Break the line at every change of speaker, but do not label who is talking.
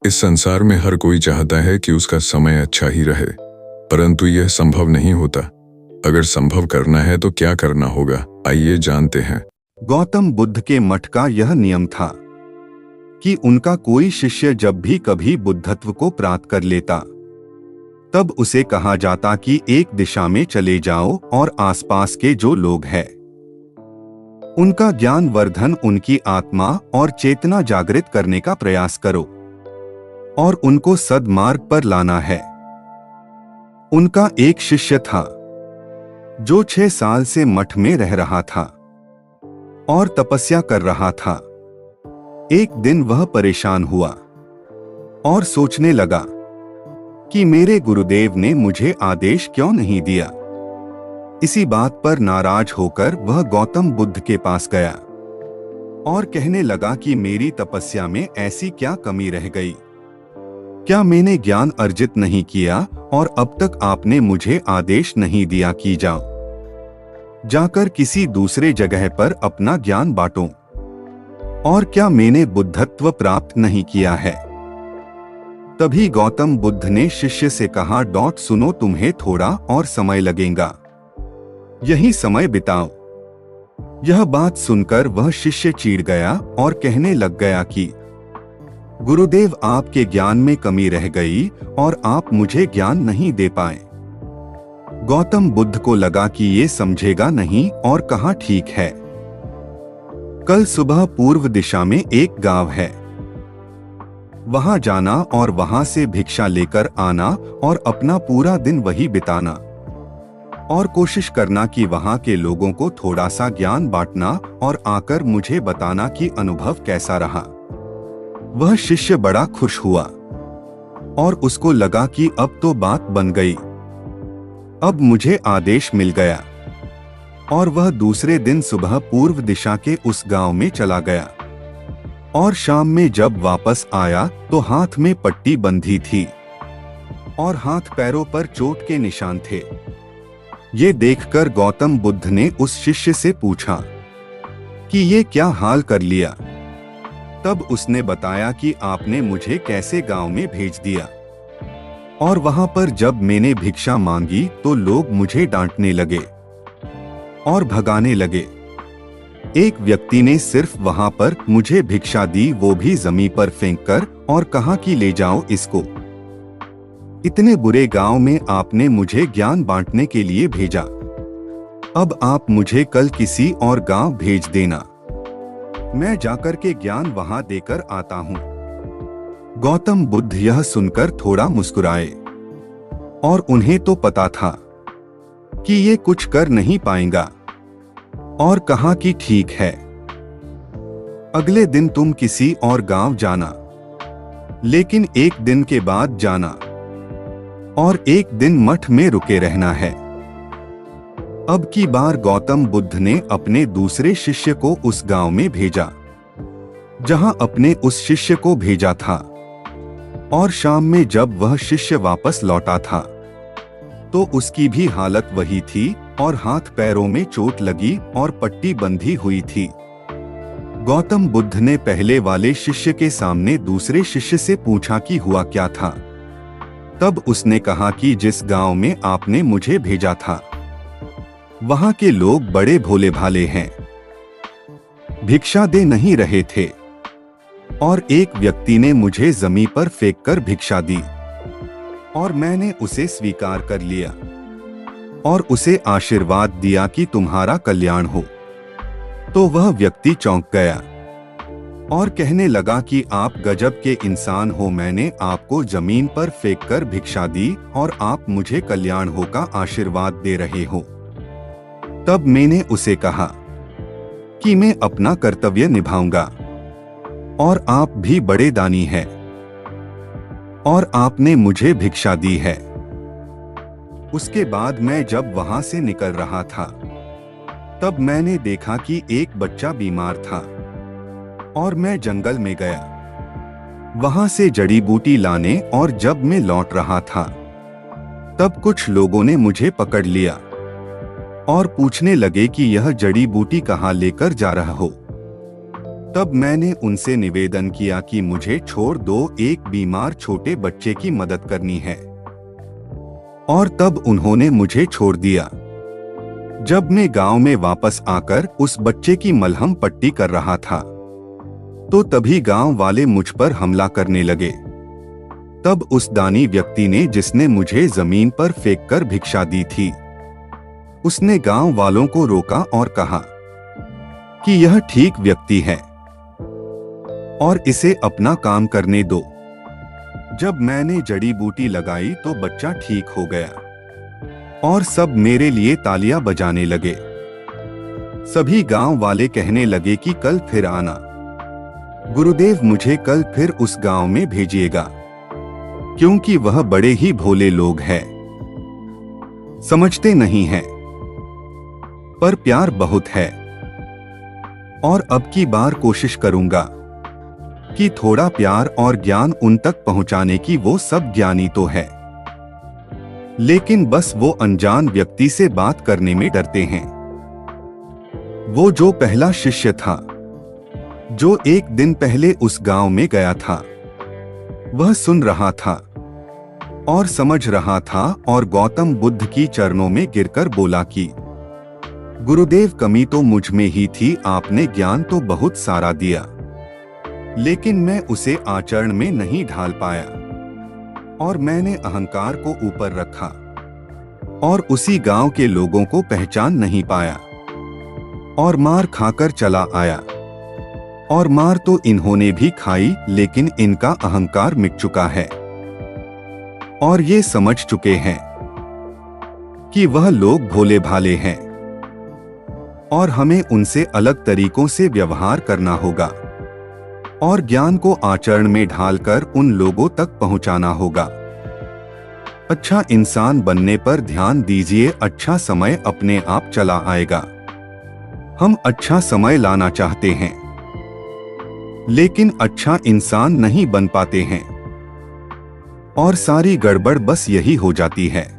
इस संसार में हर कोई चाहता है कि उसका समय अच्छा ही रहे, परंतु यह संभव नहीं होता। अगर संभव करना है तो क्या करना होगा, आइए जानते हैं।
गौतम बुद्ध के मठ का यह नियम था कि उनका कोई शिष्य जब भी कभी बुद्धत्व को प्राप्त कर लेता तब उसे कहा जाता कि एक दिशा में चले जाओ और आसपास के जो लोग हैं उनका ज्ञान वर्धन, उनकी आत्मा और चेतना जागृत करने का प्रयास करो और उनको सद्मार्ग पर लाना है। उनका एक शिष्य था जो 6 साल से मठ में रह रहा था और तपस्या कर रहा था। एक दिन वह परेशान हुआ और सोचने लगा कि मेरे गुरुदेव ने मुझे आदेश क्यों नहीं दिया। इसी बात पर नाराज होकर वह गौतम बुद्ध के पास गया और कहने लगा कि मेरी तपस्या में ऐसी क्या कमी रह गई, क्या मैंने ज्ञान अर्जित नहीं किया और अब तक आपने मुझे आदेश नहीं दिया कि जाकर किसी दूसरे जगह पर अपना ज्ञान बांटो, और क्या मैंने बुद्धत्व प्राप्त नहीं किया है। तभी गौतम बुद्ध ने शिष्य से कहा, सुनो, तुम्हें थोड़ा और समय लगेगा, यही समय बिताओ। यह बात सुनकर वह शिष्य चिढ़ गया और कहने लग गया कि गुरुदेव, आपके ज्ञान में कमी रह गई और आप मुझे ज्ञान नहीं दे पाए। गौतम बुद्ध को लगा कि ये समझेगा नहीं और कहा, ठीक है, कल सुबह पूर्व दिशा में एक गांव है, वहां जाना और वहां से भिक्षा लेकर आना और अपना पूरा दिन वही बिताना और कोशिश करना कि वहां के लोगों को थोड़ा सा ज्ञान बांटना और आकर मुझे बताना कि अनुभव कैसा रहा। वह शिष्य बड़ा खुश हुआ और उसको लगा कि अब तो बात बन गई, अब मुझे आदेश मिल गया। और वह दूसरे दिन सुबह पूर्व दिशा के उस गांव में चला गया और शाम में जब वापस आया तो हाथ में पट्टी बंधी थी और हाथ पैरों पर चोट के निशान थे। ये देखकर गौतम बुद्ध ने उस शिष्य से पूछा कि ये क्या हाल कर लिया। तब उसने बताया कि आपने मुझे कैसे गांव में भेज दिया और वहां पर जब मैंने भिक्षा मांगी तो लोग मुझे डांटने लगे और भगाने लगे। एक व्यक्ति ने सिर्फ वहां पर मुझे भिक्षा दी, वो भी जमीन पर फेंककर, और कहा कि ले जाओ इसको। इतने बुरे गांव में आपने मुझे ज्ञान बांटने के लिए भेजा, अब आप मुझे कल किसी और गांव भेज देना, मैं जाकर के ज्ञान वहां देकर आता हूं। गौतम बुद्ध यह सुनकर थोड़ा मुस्कुराए और उन्हें तो पता था कि ये कुछ कर नहीं पाएगा और कहा कि ठीक है, अगले दिन तुम किसी और गांव जाना, लेकिन एक दिन के बाद जाना और एक दिन मठ में रुके रहना है। अब की बार गौतम बुद्ध ने अपने दूसरे शिष्य को उस गांव में भेजा जहां अपने उस शिष्य को भेजा था, और शाम में जब वह शिष्य वापस लौटा था तो उसकी भी हालत वही थी और हाथ पैरों में चोट लगी और पट्टी बंधी हुई थी। गौतम बुद्ध ने पहले वाले शिष्य के सामने दूसरे शिष्य से पूछा कि हुआ क्या था। तब उसने कहा कि जिस गांव में आपने मुझे भेजा था वहां के लोग बड़े भोले भाले हैं, भिक्षा दे नहीं रहे थे और एक व्यक्ति ने मुझे जमीन पर फेंककर भिक्षा दी और मैंने उसे स्वीकार कर लिया और उसे आशीर्वाद दिया कि तुम्हारा कल्याण हो। तो वह व्यक्ति चौंक गया और कहने लगा कि आप गजब के इंसान हो, मैंने आपको जमीन पर फेंककर भिक्षा दी और आप मुझे कल्याण हो का आशीर्वाद दे रहे हो। तब मैंने उसे कहा कि मैं अपना कर्तव्य निभाऊंगा और आप भी बड़े दानी हैं और आपने मुझे भिक्षा दी है। उसके बाद मैं जब वहां से निकल रहा था तब मैंने देखा कि एक बच्चा बीमार था और मैं जंगल में गया वहां से जड़ी बूटी लाने, और जब मैं लौट रहा था तब कुछ लोगों ने मुझे पकड़ लिया और पूछने लगे कि यह जड़ी बूटी कहाँ लेकर जा रहा हो। तब मैंने उनसे निवेदन किया कि मुझे छोड़ दो, एक बीमार छोटे बच्चे की मदद करनी है। और तब उन्होंने मुझे छोड़ दिया। जब मैं गांव में वापस आकर उस बच्चे की मलहम पट्टी कर रहा था तो तभी गांव वाले मुझ पर हमला करने लगे। तब उस दानी व्यक्ति ने, जिसने मुझे जमीन पर फेंककर भिक्षा दी थी, उसने गांव वालों को रोका और कहा कि यह ठीक व्यक्ति है और इसे अपना काम करने दो। जब मैंने जड़ी बूटी लगाई तो बच्चा ठीक हो गया और सब मेरे लिए तालियां बजाने लगे। सभी गांव वाले कहने लगे कि कल फिर आना, गुरुदेव मुझे कल फिर उस गांव में भेजिएगा, क्योंकि वह बड़े ही भोले लोग हैं, समझते नहीं हैं, पर प्यार बहुत है। और अब की बार कोशिश करूंगा कि थोड़ा प्यार और ज्ञान उन तक पहुंचाने की। वो सब ज्ञानी तो है, लेकिन बस वो अनजान व्यक्ति से बात करने में डरते हैं। वो जो पहला शिष्य था, जो एक दिन पहले उस गांव में गया था, वह सुन रहा था और समझ रहा था और गौतम बुद्ध की चरणों में गिरकर बोला कि गुरुदेव, कमी तो मुझ में ही थी, आपने ज्ञान तो बहुत सारा दिया, लेकिन मैं उसे आचरण में नहीं ढाल पाया और मैंने अहंकार को ऊपर रखा और उसी गांव के लोगों को पहचान नहीं पाया और मार खाकर चला आया। और मार तो इन्होंने भी खाई, लेकिन इनका अहंकार मिट चुका है और ये समझ चुके हैं कि वह लोग भोले भाले हैं और हमें उनसे अलग तरीकों से व्यवहार करना होगा और ज्ञान को आचरण में ढालकर उन लोगों तक पहुंचाना होगा। अच्छा इंसान बनने पर ध्यान दीजिए, अच्छा समय अपने आप चला आएगा। हम अच्छा समय लाना चाहते हैं, लेकिन अच्छा इंसान नहीं बन पाते हैं और सारी गड़बड़ बस यही हो जाती है।